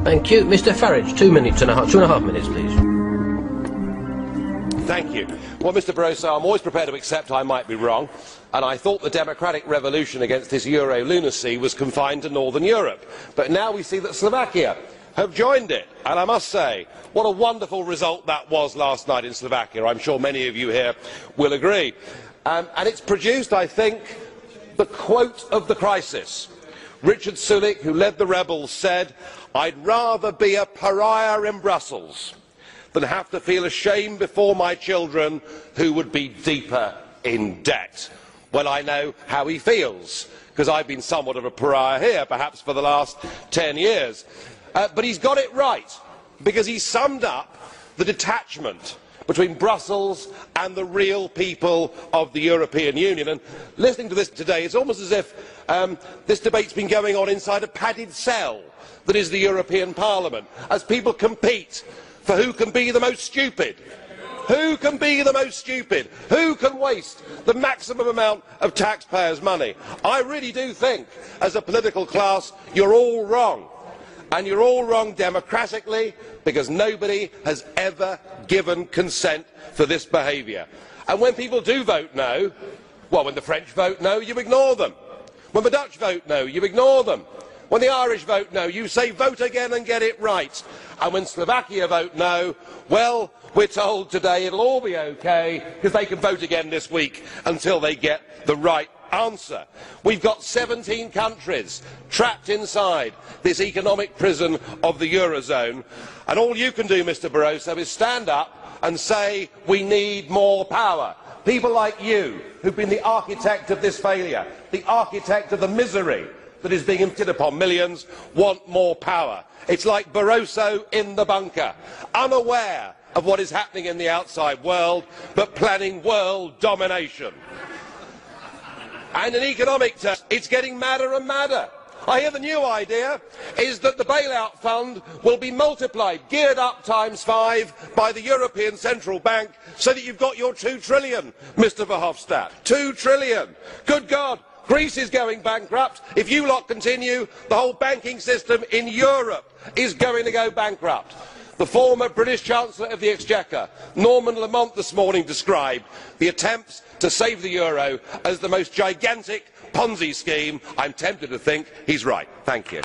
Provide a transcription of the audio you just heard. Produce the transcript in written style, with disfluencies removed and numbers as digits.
Thank you. Mr Farage, 2 minutes and a half, 2.5 minutes, please. Thank you. Well, Mr Barroso, I'm always prepared to accept I might be wrong, and I thought the democratic revolution against this euro lunacy was confined to Northern Europe. But now we see that Slovakia have joined it, and I must say, what a wonderful result that was last night in Slovakia. I'm sure many of you here will agree. And it's produced, I think, the quote of the crisis. Richard Sulik, who led the rebels, said, "I'd rather be a pariah in Brussels than have to feel ashamed before my children who would be deeper in debt." Well, I know how he feels, because I've been somewhat of a pariah here, perhaps for the last 10 years. But he's got it right, because he summed up the detachment between Brussels and the real people of the European Union. And listening to this today, it's almost as if this debate's been going on inside a padded cell that is the European Parliament, as people compete for who can be the most stupid. Who can be the most stupid? Who can waste the maximum amount of taxpayers' money? I really do think, as a political class, you're all wrong. And you're all wrong democratically, because nobody has ever given consent for this behaviour. And when people do vote no, well, when the French vote no, you ignore them. When the Dutch vote no, you ignore them. When the Irish vote no, you say vote again and get it right. And when Slovakia vote no, well, we're told today it'll all be okay, because they can vote again this week until they get the right answer. We've got 17 countries trapped inside this economic prison of the Eurozone, and all you can do, Mr Barroso, is stand up and say we need more power. People like you, who've been the architect of this failure, the architect of the misery that is being inflicted upon millions, want more power. It's like Barroso in the bunker, unaware of what is happening in the outside world, but planning world domination. And in economic terms, it's getting madder and madder. I hear the new idea is that the bailout fund will be multiplied, geared up ×5 by the European Central Bank, so that you've got your 2 trillion, Mr Verhofstadt. 2 trillion. Good God, Greece is going bankrupt. If you lot continue, the whole banking system in Europe is going to go bankrupt. The former British Chancellor of the Exchequer, Norman Lamont, this morning described the attempts to save the euro as the most gigantic Ponzi scheme. I'm tempted to think he's right. Thank you.